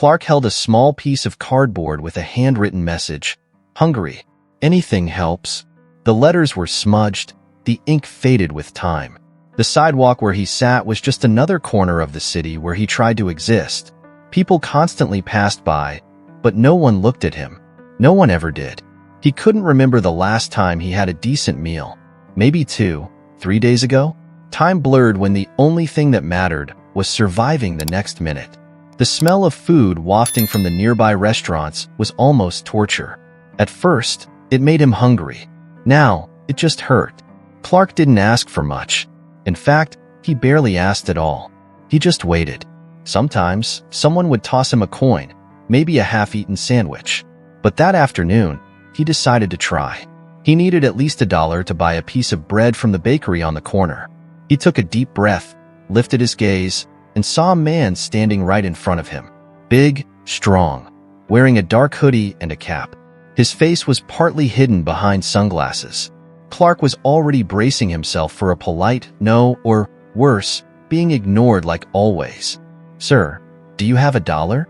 Clark held a small piece of cardboard with a handwritten message, "Hungary. Anything helps." The letters were smudged, the ink faded with time. The sidewalk where he sat was just another corner of the city where he tried to exist. People constantly passed by, but no one looked at him. No one ever did. He couldn't remember the last time he had a decent meal. Maybe 2, 3 days ago? Time blurred when the only thing that mattered was surviving the next minute. The smell of food wafting from the nearby restaurants was almost torture. At first, it made him hungry. Now, it just hurt. Clark didn't ask for much. In fact, he barely asked at all. He just waited. Sometimes, someone would toss him a coin, maybe a half-eaten sandwich. But that afternoon, he decided to try. He needed at least $1 to buy a piece of bread from the bakery on the corner. He took a deep breath, lifted his gaze, and saw a man standing right in front of him. Big, strong, wearing a dark hoodie and a cap. His face was partly hidden behind sunglasses. Clark was already bracing himself for a polite no, or worse, being ignored like always. "Sir, do you have $1?"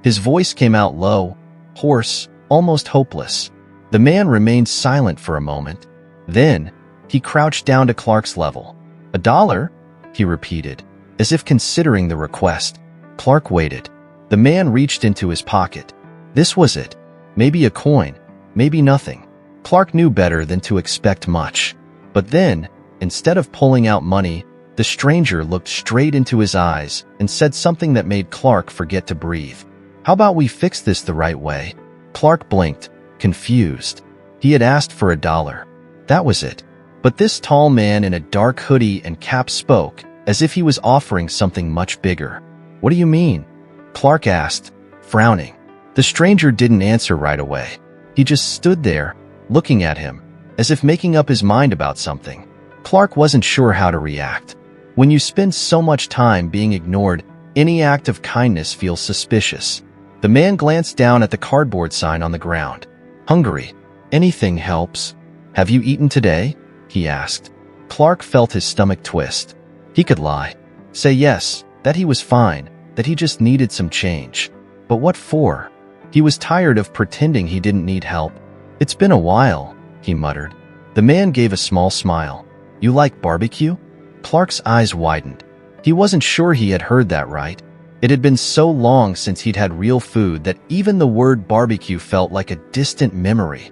His voice came out low, hoarse, almost hopeless. The man remained silent for a moment. Then, he crouched down to Clark's level. $1? He repeated, as if considering the request. Clark waited. The man reached into his pocket. This was it. Maybe a coin, maybe nothing. Clark knew better than to expect much. But then, instead of pulling out money, the stranger looked straight into his eyes and said something that made Clark forget to breathe. "How about we fix this the right way?" Clark blinked, confused. He had asked for $1. That was it. But this tall man in a dark hoodie and cap spoke as if he was offering something much bigger. "What do you mean?" Clark asked, frowning. The stranger didn't answer right away. He just stood there, looking at him, as if making up his mind about something. Clark wasn't sure how to react. When you spend so much time being ignored, any act of kindness feels suspicious. The man glanced down at the cardboard sign on the ground. "Hungary. Anything helps. Have you eaten today?" he asked. Clark felt his stomach twist. He could lie. Say yes, that he was fine, that he just needed some change. But what for? He was tired of pretending he didn't need help. "It's been a while," he muttered. The man gave a small smile. "You like barbecue?" Clark's eyes widened. He wasn't sure he had heard that right. It had been so long since he'd had real food that even the word barbecue felt like a distant memory.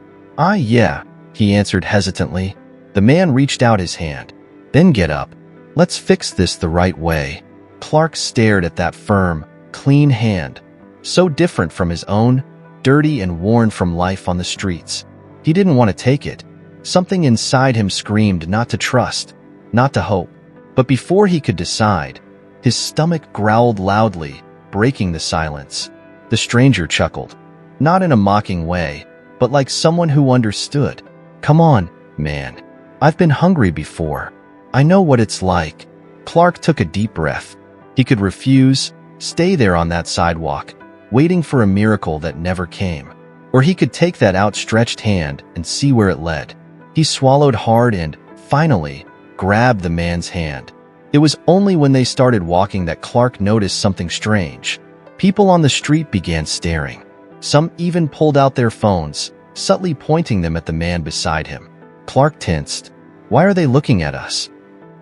Yeah," he answered hesitantly. The man reached out his hand. "Then get up. Let's fix this the right way." Clark stared at that firm, clean hand, so different from his own, dirty and worn from life on the streets. He didn't want to take it. Something inside him screamed not to trust, not to hope. But before he could decide, his stomach growled loudly, breaking the silence. The stranger chuckled, not in a mocking way, but like someone who understood. "Come on, man. I've been hungry before. I know what it's like." Clark took a deep breath. He could refuse, stay there on that sidewalk, waiting for a miracle that never came. Or he could take that outstretched hand and see where it led. He swallowed hard and, finally, grabbed the man's hand. It was only when they started walking that Clark noticed something strange. People on the street began staring. Some even pulled out their phones, subtly pointing them at the man beside him. Clark tensed. "Why are they looking at us?"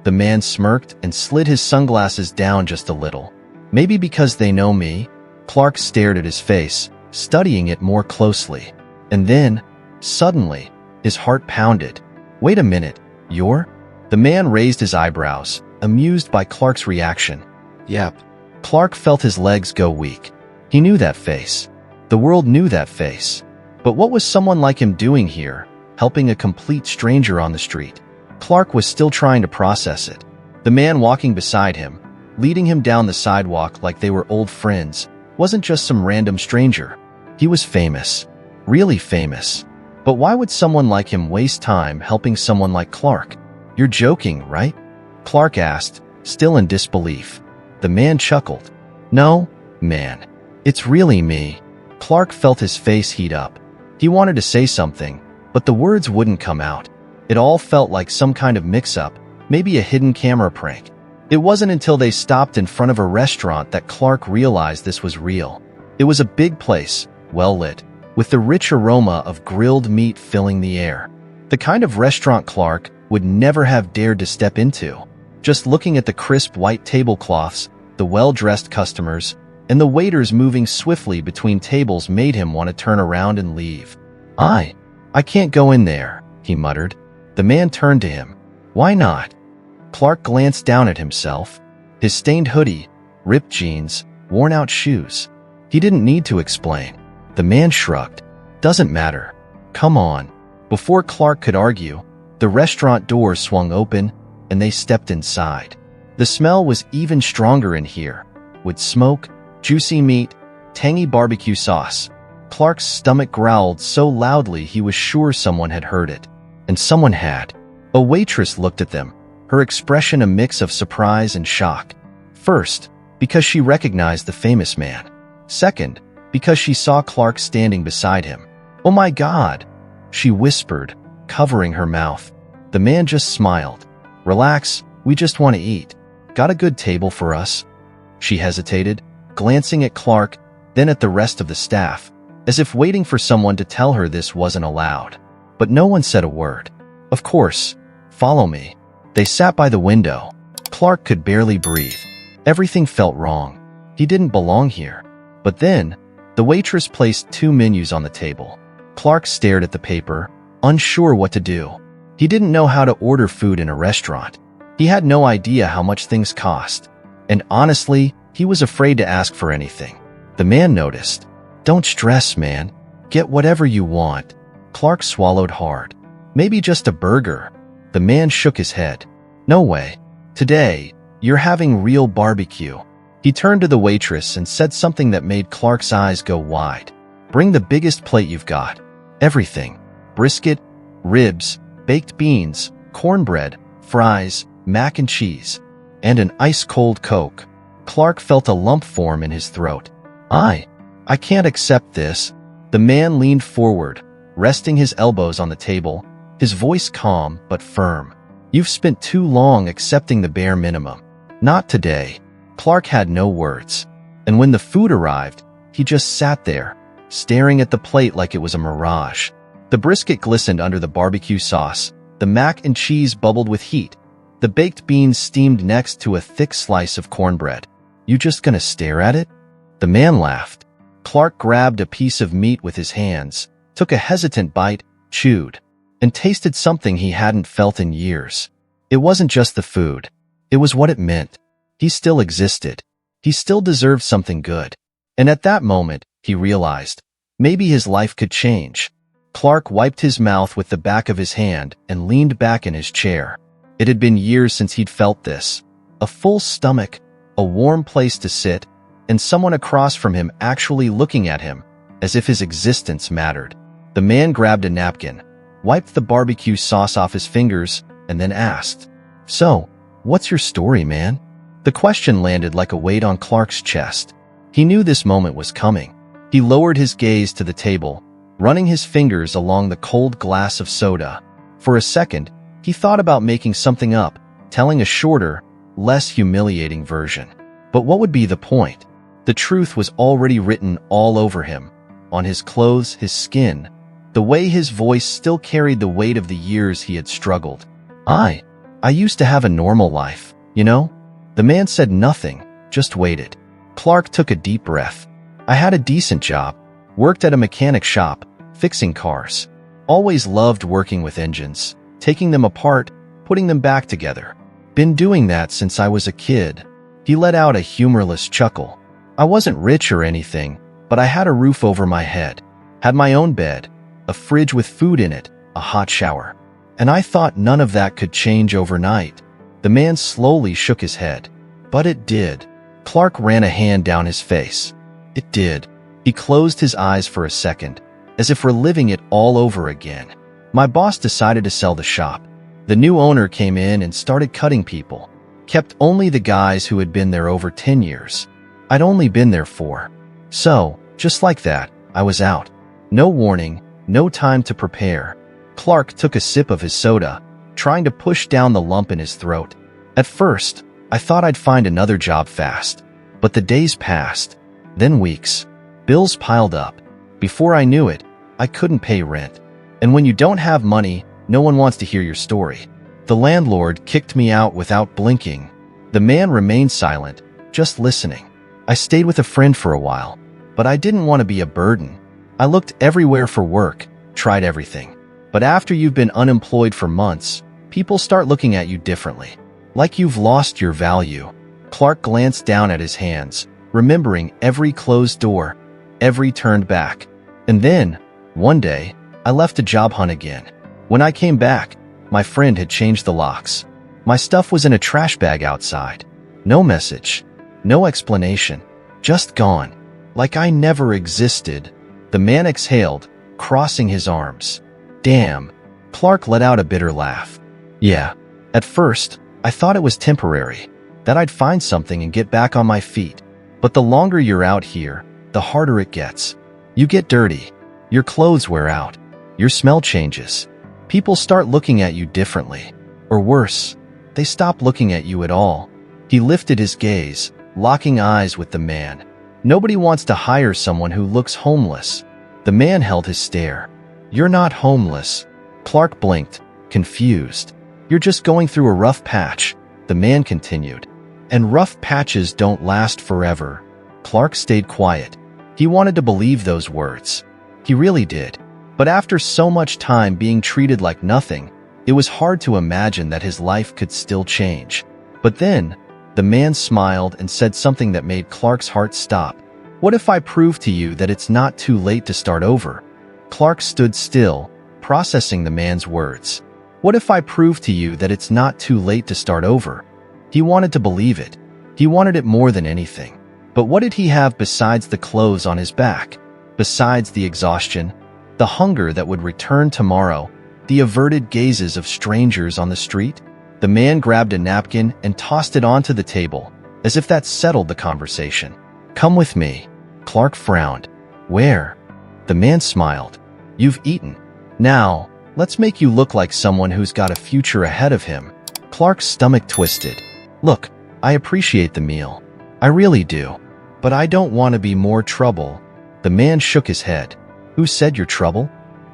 The man smirked and slid his sunglasses down just a little. "Maybe because they know me." Clark stared at his face, studying it more closely. And then, suddenly, his heart pounded. "Wait a minute, you're?" The man raised his eyebrows, amused by Clark's reaction. "Yep." Clark felt his legs go weak. He knew that face. The world knew that face. But what was someone like him doing here, helping a complete stranger on the street? Clark was still trying to process it. The man walking beside him, leading him down the sidewalk like they were old friends, wasn't just some random stranger. He was famous. Really famous. But why would someone like him waste time helping someone like Clark? "You're joking, right?" Clark asked, still in disbelief. The man chuckled. "No, man. It's really me." Clark felt his face heat up. He wanted to say something, but the words wouldn't come out. It all felt like some kind of mix-up, maybe a hidden camera prank. It wasn't until they stopped in front of a restaurant that Clark realized this was real. It was a big place, well lit, with the rich aroma of grilled meat filling the air. The kind of restaurant Clark would never have dared to step into. Just looking at the crisp white tablecloths, the well-dressed customers, and the waiters moving swiftly between tables made him want to turn around and leave. I can't go in there," he muttered. The man turned to him. "Why not?" Clark glanced down at himself. His stained hoodie, ripped jeans, worn-out shoes. He didn't need to explain. The man shrugged. "Doesn't matter. Come on." Before Clark could argue, the restaurant door swung open, and they stepped inside. The smell was even stronger in here, with smoke, juicy meat, tangy barbecue sauce. Clark's stomach growled so loudly he was sure someone had heard it. And someone had. A waitress looked at them, her expression a mix of surprise and shock. First, because she recognized the famous man. Second, because she saw Clark standing beside him. "Oh my God," she whispered, covering her mouth. The man just smiled. "Relax, we just want to eat. Got a good table for us?" She hesitated, glancing at Clark, then at the rest of the staff, as if waiting for someone to tell her this wasn't allowed. But no one said a word. "Of course, follow me." They sat by the window. Clark could barely breathe. Everything felt wrong. He didn't belong here. But then, the waitress placed 2 menus on the table. Clark stared at the paper, unsure what to do. He didn't know how to order food in a restaurant. He had no idea how much things cost. And honestly, he was afraid to ask for anything. The man noticed. "Don't stress, man. Get whatever you want." Clark swallowed hard. "Maybe just a burger." The man shook his head. "No way. Today, you're having real barbecue." He turned to the waitress and said something that made Clark's eyes go wide. "Bring the biggest plate you've got. Everything. Brisket, ribs, baked beans, cornbread, fries, mac and cheese, and an ice-cold Coke." Clark felt a lump form in his throat. I can't accept this." The man leaned forward, resting his elbows on the table, his voice calm but firm. "You've spent too long accepting the bare minimum. Not today." Clark had no words. And when the food arrived, he just sat there, staring at the plate like it was a mirage. The brisket glistened under the barbecue sauce, the mac and cheese bubbled with heat, the baked beans steamed next to a thick slice of cornbread. "You just gonna stare at it?" The man laughed. Clark grabbed a piece of meat with his hands, took a hesitant bite, chewed, and tasted something he hadn't felt in years. It wasn't just the food. It was what it meant. He still existed. He still deserved something good. And at that moment, he realized, maybe his life could change. Clark wiped his mouth with the back of his hand and leaned back in his chair. It had been years since he'd felt this. A full stomach, a warm place to sit, and someone across from him actually looking at him, as if his existence mattered. The man grabbed a napkin, wiped the barbecue sauce off his fingers, and then asked, "So, what's your story, man?" The question landed like a weight on Clark's chest. He knew this moment was coming. He lowered his gaze to the table, running his fingers along the cold glass of soda. For a second, he thought about making something up, telling a shorter, less humiliating version. But what would be the point? The truth was already written all over him, on his clothes, his skin, the way his voice still carried the weight of the years he had struggled. I used to have a normal life, you know?" The man said nothing, just waited. Clark took a deep breath. "I had a decent job, worked at a mechanic shop, fixing cars. Always loved working with engines, taking them apart, putting them back together. Been doing that since I was a kid." He let out a humorless chuckle. "I wasn't rich or anything, but I had a roof over my head, had my own bed, a fridge with food in it, a hot shower. And I thought none of that could change overnight." The man slowly shook his head. "But it did." Clark ran a hand down his face. "It did." He closed his eyes for a second, as if reliving it all over again. "My boss decided to sell the shop. The new owner came in and started cutting people. Kept only the guys who had been there over 10 years. I'd only been there 4. So, just like that, I was out. No warning, no time to prepare." Clark took a sip of his soda, trying to push down the lump in his throat. "At first, I thought I'd find another job fast. But the days passed. Then weeks. bills piled up. Before I knew it, I couldn't pay rent. And when you don't have money, no one wants to hear your story. The landlord kicked me out without blinking. The man remained silent, just listening. I stayed with a friend for a while, but I didn't want to be a burden. I looked everywhere for work, tried everything. But after you've been unemployed for months, people start looking at you differently. Like you've lost your value. Clark glanced down at his hands, remembering every closed door, every turned back. And then, one day, I left to job hunt again. When I came back, my friend had changed the locks. My stuff was in a trash bag outside. No message, no explanation, just gone. Like I never existed. The man exhaled, crossing his arms. Damn. Clark let out a bitter laugh. Yeah. At first, I thought it was temporary, that I'd find something and get back on my feet. But the longer you're out here, the harder it gets. You get dirty. Your clothes wear out. Your smell changes. People start looking at you differently. Or worse, they stop looking at you at all. He lifted his gaze, locking eyes with the man. Nobody wants to hire someone who looks homeless. The man held his stare. You're not homeless. Clark blinked, confused. You're just going through a rough patch, the man continued. And rough patches don't last forever. Clark stayed quiet. He wanted to believe those words. He really did. But after so much time being treated like nothing, it was hard to imagine that his life could still change. But then, the man smiled and said something that made Clark's heart stop. What if I prove to you that it's not too late to start over? Clark stood still, processing the man's words. What if I prove to you that it's not too late to start over? He wanted to believe it. He wanted it more than anything. But what did he have besides the clothes on his back? Besides the exhaustion, the hunger that would return tomorrow, the averted gazes of strangers on the street? The man grabbed a napkin and tossed it onto the table, as if that settled the conversation. Come with me. Clark frowned. Where? The man smiled. You've eaten. Now, let's make you look like someone who's got a future ahead of him. Clark's stomach twisted. Look, I appreciate the meal. I really do. But I don't want to be more trouble. The man shook his head. Who said you're trouble?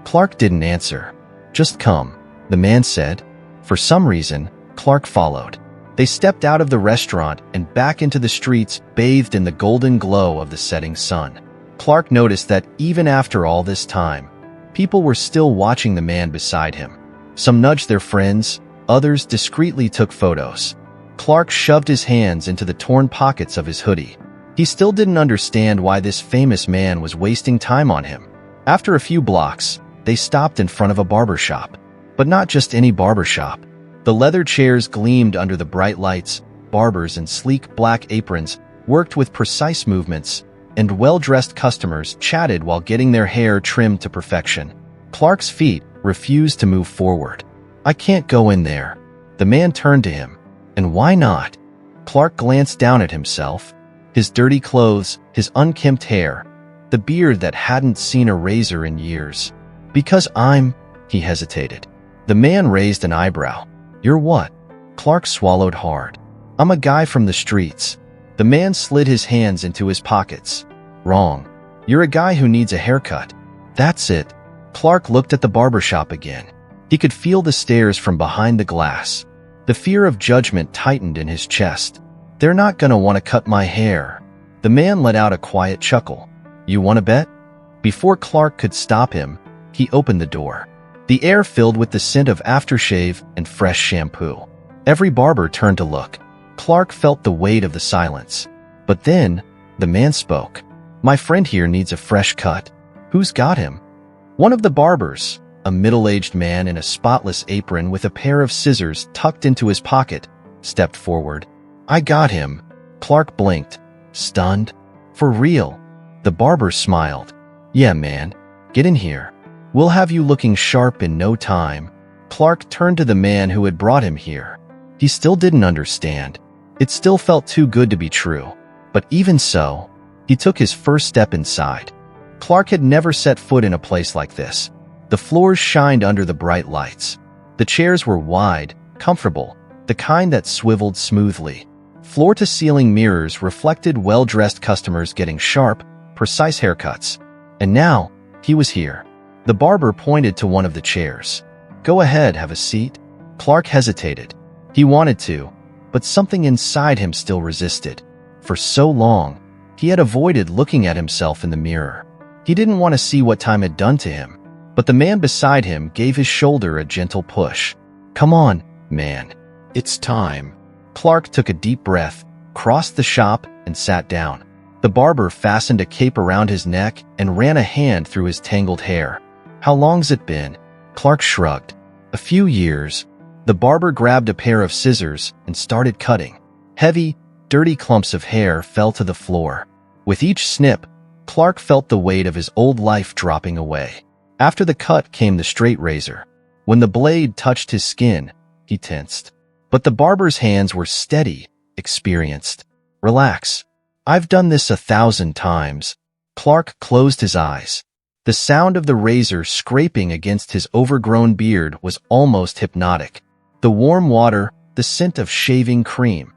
Clark didn't answer. Just come, the man said. For some reason, Clark followed. They stepped out of the restaurant and back into the streets bathed in the golden glow of the setting sun. Clark noticed that even after all this time, people were still watching the man beside him. Some nudged their friends, others discreetly took photos. Clark shoved his hands into the torn pockets of his hoodie. He still didn't understand why this famous man was wasting time on him. After a few blocks, they stopped in front of a barber shop. But not just any barber shop. The leather chairs gleamed under the bright lights. Barbers in sleek black aprons worked with precise movements, and well-dressed customers chatted while getting their hair trimmed to perfection. Clark's feet refused to move forward. I can't go in there. The man turned to him. And why not? Clark glanced down at himself. His dirty clothes, his unkempt hair, the beard that hadn't seen a razor in years. Because he hesitated. The man raised an eyebrow. You're what? Clark swallowed hard. I'm a guy from the streets. The man slid his hands into his pockets. Wrong. You're a guy who needs a haircut. That's it. Clark looked at the barbershop again. He could feel the stares from behind the glass. The fear of judgment tightened in his chest. They're not gonna want to cut my hair. The man let out a quiet chuckle. You want to bet? Before Clark could stop him, he opened the door. The air filled with the scent of aftershave and fresh shampoo. Every barber turned to look. Clark felt the weight of the silence. But then, the man spoke. My friend here needs a fresh cut. Who's got him? One of the barbers, a middle-aged man in a spotless apron with a pair of scissors tucked into his pocket, stepped forward. I got him. Clark blinked, stunned. For real? The barber smiled. Yeah, man. Get in here. We'll have you looking sharp in no time. Clark turned to the man who had brought him here. He still didn't understand. It still felt too good to be true. But even so, he took his first step inside. Clark had never set foot in a place like this. The floors shined under the bright lights. The chairs were wide, comfortable, the kind that swiveled smoothly. Floor-to-ceiling mirrors reflected well-dressed customers getting sharp, precise haircuts. And now, he was here. The barber pointed to one of the chairs. "Go ahead, have a seat." Clark hesitated. He wanted to, but something inside him still resisted. For so long, he had avoided looking at himself in the mirror. He didn't want to see what time had done to him, but the man beside him gave his shoulder a gentle push. "Come on, man. It's time." Clark took a deep breath, crossed the shop, and sat down. The barber fastened a cape around his neck and ran a hand through his tangled hair. "How long's it been?" Clark shrugged. "A few years." The barber grabbed a pair of scissors and started cutting. Heavy, dirty clumps of hair fell to the floor. With each snip, Clark felt the weight of his old life dropping away. After the cut came the straight razor. When the blade touched his skin, he tensed. But the barber's hands were steady, experienced. "Relax. I've done this 1,000 times." Clark closed his eyes. The sound of the razor scraping against his overgrown beard was almost hypnotic. The warm water, the scent of shaving cream.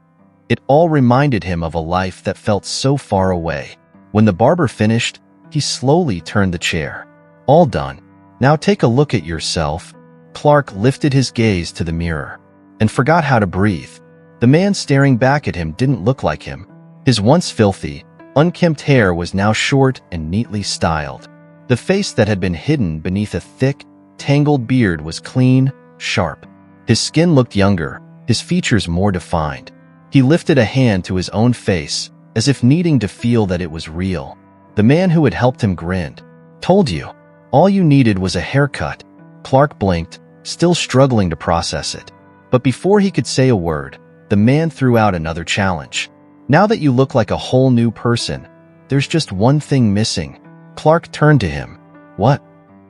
It all reminded him of a life that felt so far away. When the barber finished, he slowly turned the chair. "All done. Now take a look at yourself." Clark lifted his gaze to the mirror and forgot how to breathe. The man staring back at him didn't look like him. His once filthy, unkempt hair was now short and neatly styled. The face that had been hidden beneath a thick, tangled beard was clean, sharp. His skin looked younger, his features more defined. He lifted a hand to his own face, as if needing to feel that it was real. The man who had helped him grinned. "Told you. All you needed was a haircut." Clark blinked, still struggling to process it. But before he could say a word, the man threw out another challenge. "Now that you look like a whole new person, there's just one thing missing." Clark turned to him. "What?"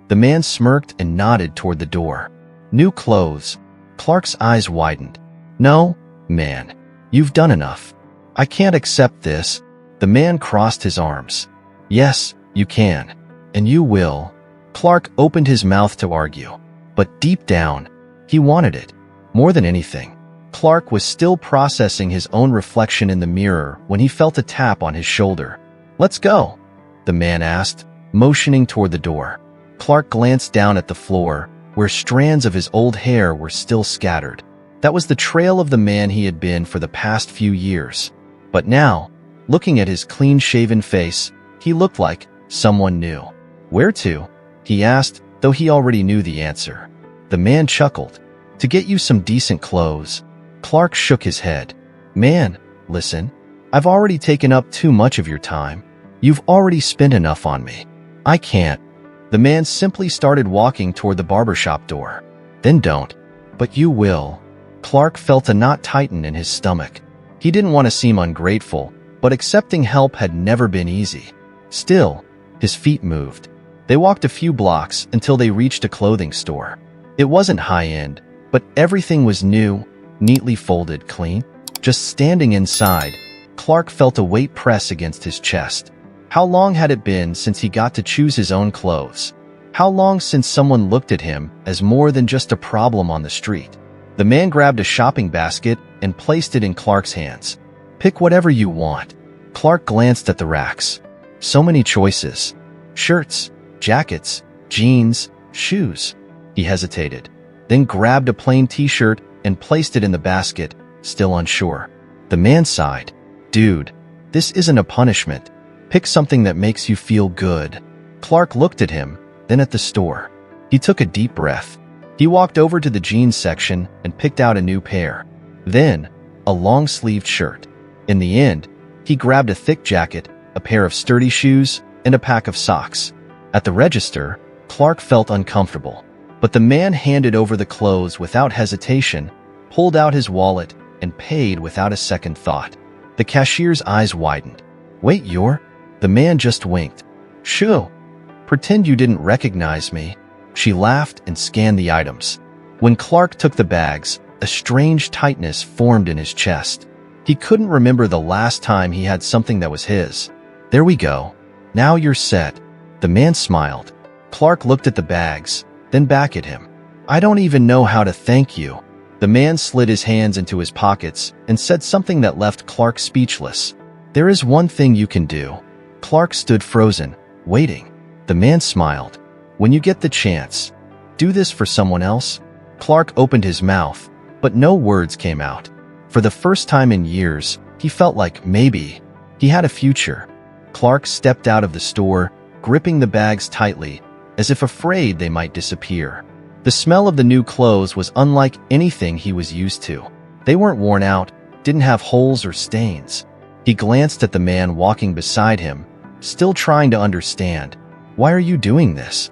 The man smirked and nodded toward the door. "New clothes." Clark's eyes widened. "No, man. You've done enough. I can't accept this." The man crossed his arms. "Yes, you can. And you will." Clark opened his mouth to argue. But deep down, he wanted it. More than anything. Clark was still processing his own reflection in the mirror when he felt a tap on his shoulder. "Let's go," the man asked, motioning toward the door. Clark glanced down at the floor, where strands of his old hair were still scattered. That was the trail of the man he had been for the past few years. But now, looking at his clean-shaven face, he looked like someone new. "Where to?" he asked, though he already knew the answer. The man chuckled. "To get you some decent clothes." Clark shook his head. "Man, listen. I've already taken up too much of your time. You've already spent enough on me. I can't." The man simply started walking toward the barbershop door. "Then don't." "But you will." Clark felt a knot tighten in his stomach. He didn't want to seem ungrateful, but accepting help had never been easy. Still, his feet moved. They walked a few blocks until they reached a clothing store. It wasn't high-end, but everything was new, neatly folded, clean. Just standing inside, Clark felt a weight press against his chest. How long had it been since he got to choose his own clothes? How long since someone looked at him as more than just a problem on the street? The man grabbed a shopping basket and placed it in Clark's hands. "Pick whatever you want." Clark glanced at the racks. So many choices. Shirts, jackets, jeans, shoes. He hesitated, then grabbed a plain t-shirt and placed it in the basket, still unsure. The man sighed. "Dude, this isn't a punishment. Pick something that makes you feel good." Clark looked at him, then at the store. He took a deep breath. He walked over to the jeans section and picked out a new pair. Then, a long-sleeved shirt. In the end, he grabbed a thick jacket, a pair of sturdy shoes, and a pack of socks. At the register, Clark felt uncomfortable. But the man handed over the clothes without hesitation, pulled out his wallet, and paid without a second thought. The cashier's eyes widened. "Wait, you're?" The man just winked. "Shoo. Pretend you didn't recognize me." She laughed and scanned the items. When Clark took the bags, a strange tightness formed in his chest. He couldn't remember the last time he had something that was his. "There we go. Now you're set." The man smiled. Clark looked at the bags, then back at him. "I don't even know how to thank you." The man slid his hands into his pockets and said something that left Clark speechless. "There is one thing you can do. Clark stood frozen, waiting. The man smiled. When you get the chance, do this for someone else? Clark opened his mouth, but no words came out. For the first time in years, he felt like maybe he had a future. Clark stepped out of the store, gripping the bags tightly, as if afraid they might disappear. The smell of the new clothes was unlike anything he was used to. They weren't worn out, didn't have holes or stains. He glanced at the man walking beside him, still trying to understand. Why are you doing this?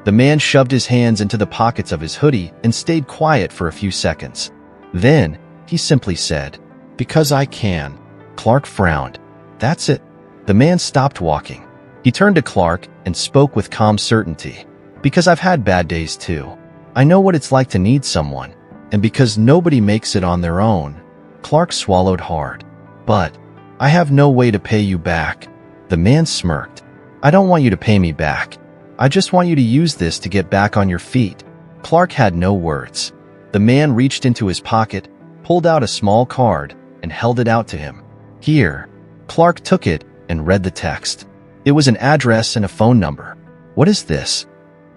The man shoved his hands into the pockets of his hoodie and stayed quiet for a few seconds. Then, he simply said, "Because I can." Clark frowned. That's it. The man stopped walking. He turned to Clark and spoke with calm certainty. "Because I've had bad days too. I know what it's like to need someone. And because nobody makes it on their own." Clark swallowed hard. "But I have no way to pay you back." The man smirked. "I don't want you to pay me back. I just want you to use this to get back on your feet." Clark had no words. The man reached into his pocket, pulled out a small card, and held it out to him. "Here." Clark took it and read the text. It was an address and a phone number. What is this?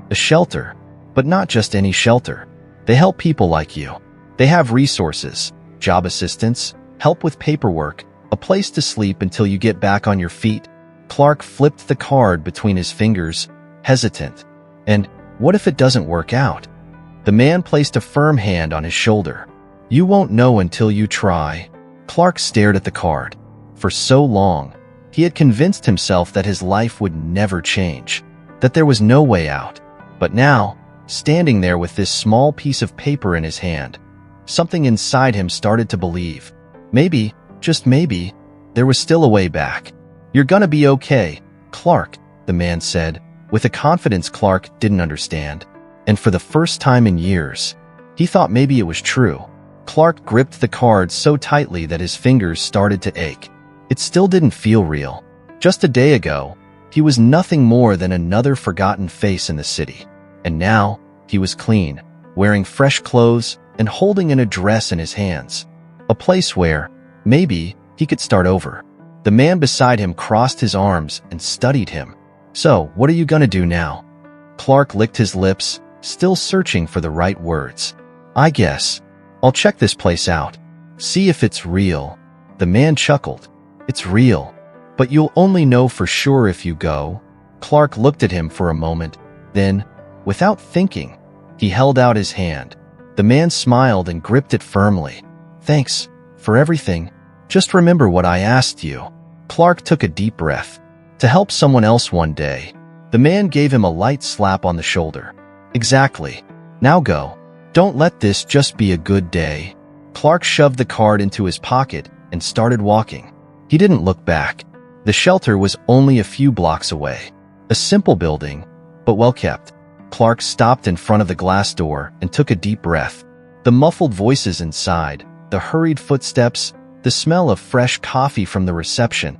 A shelter. But not just any shelter. They help people like you. They have resources, job assistance, help with paperwork, a place to sleep until you get back on your feet. Clark flipped the card between his fingers, hesitant. And what if it doesn't work out? The man placed a firm hand on his shoulder. "You won't know until you try." Clark stared at the card. For so long, he had convinced himself that his life would never change, that there was no way out. But now, standing there with this small piece of paper in his hand, something inside him started to believe. Maybe, just maybe, there was still a way back. "You're gonna be okay, Clark," the man said, with a confidence Clark didn't understand. And for the first time in years, he thought maybe it was true. Clark gripped the card so tightly that his fingers started to ache. It still didn't feel real. Just a day ago, he was nothing more than another forgotten face in the city. And now, he was clean, wearing fresh clothes and holding an address in his hands. A place where, maybe, he could start over. The man beside him crossed his arms and studied him. "So, what are you gonna do now?" Clark licked his lips, still searching for the right words. "I guess I'll check this place out. See if it's real." The man chuckled. "It's real. But you'll only know for sure if you go." Clark looked at him for a moment. Then, without thinking, he held out his hand. The man smiled and gripped it firmly. "Thanks for everything. Just remember what I asked you." Clark took a deep breath. To help someone else one day. The man gave him a light slap on the shoulder. "Exactly. Now go. Don't let this just be a good day." Clark shoved the card into his pocket and started walking. He didn't look back. The shelter was only a few blocks away. A simple building, but well kept. Clark stopped in front of the glass door and took a deep breath. The muffled voices inside, the hurried footsteps, the smell of fresh coffee from the reception.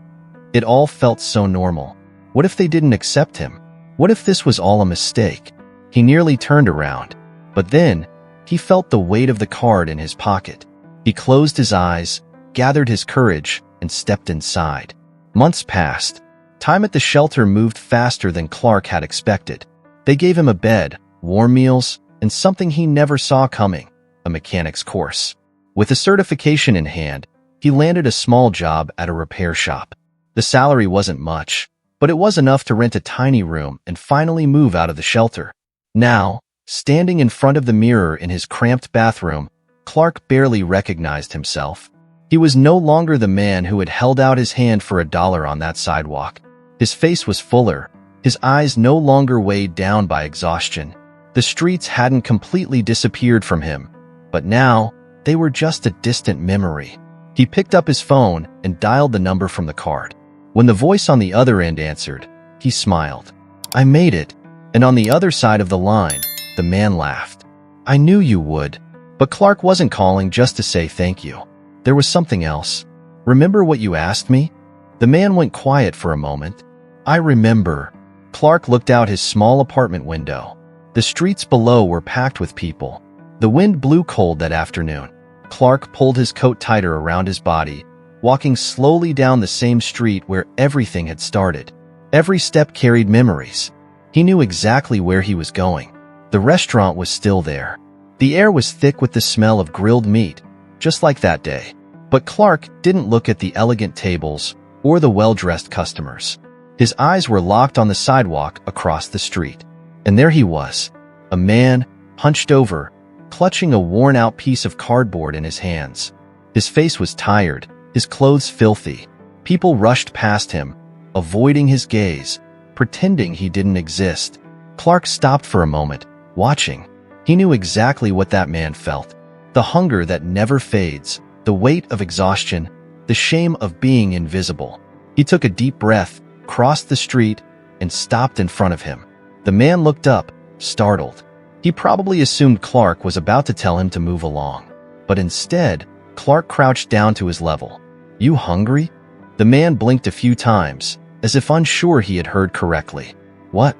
It all felt so normal. What if they didn't accept him? What if this was all a mistake? He nearly turned around. But then, he felt the weight of the card in his pocket. He closed his eyes, gathered his courage, and stepped inside. Months passed. Time at the shelter moved faster than Clark had expected. They gave him a bed, warm meals, and something he never saw coming, a mechanic's course. With a certification in hand, he landed a small job at a repair shop. The salary wasn't much, but it was enough to rent a tiny room and finally move out of the shelter. Now, standing in front of the mirror in his cramped bathroom, Clark barely recognized himself. He was no longer the man who had held out his hand for $1 on that sidewalk. His face was fuller, his eyes no longer weighed down by exhaustion. The streets hadn't completely disappeared from him, but now they were just a distant memory. He picked up his phone and dialed the number from the card. When the voice on the other end answered, he smiled. "I made it." And on the other side of the line, the man laughed. "I knew you would." But Clark wasn't calling just to say thank you. There was something else. "Remember what you asked me?" The man went quiet for a moment. "I remember." Clark looked out his small apartment window. The streets below were packed with people. The wind blew cold that afternoon. Clark pulled his coat tighter around his body, walking slowly down the same street where everything had started. Every step carried memories. He knew exactly where he was going. The restaurant was still there. The air was thick with the smell of grilled meat, just like that day. But Clark didn't look at the elegant tables or the well-dressed customers. His eyes were locked on the sidewalk across the street. And there he was, a man, hunched over, clutching a worn-out piece of cardboard in his hands. His face was tired, his clothes filthy. People rushed past him, avoiding his gaze, pretending he didn't exist. Clark stopped for a moment, watching. He knew exactly what that man felt. The hunger that never fades, the weight of exhaustion, the shame of being invisible. He took a deep breath, crossed the street, and stopped in front of him. The man looked up, startled. He probably assumed Clark was about to tell him to move along. But instead, Clark crouched down to his level. "You hungry?" The man blinked a few times, as if unsure he had heard correctly. "What?"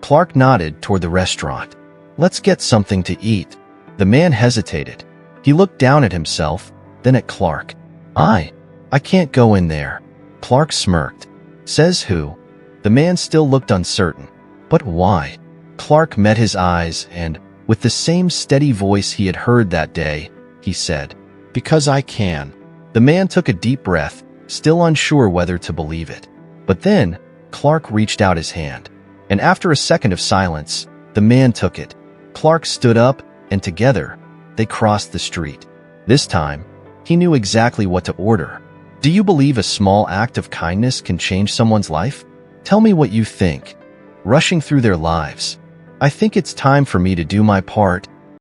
Clark nodded toward the restaurant. "Let's get something to eat." The man hesitated. He looked down at himself, then at Clark. I can't go in there." Clark smirked. "Says who?" The man still looked uncertain. "But why?" Clark met his eyes and, with the same steady voice he had heard that day, he said, "Because I can." The man took a deep breath, still unsure whether to believe it. But then, Clark reached out his hand. And after a second of silence, the man took it. Clark stood up, and together, they crossed the street. This time, he knew exactly what to order. Do you believe a small act of kindness can change someone's life? Tell me what you think. Rushing through their lives. I think it's time for me to do my part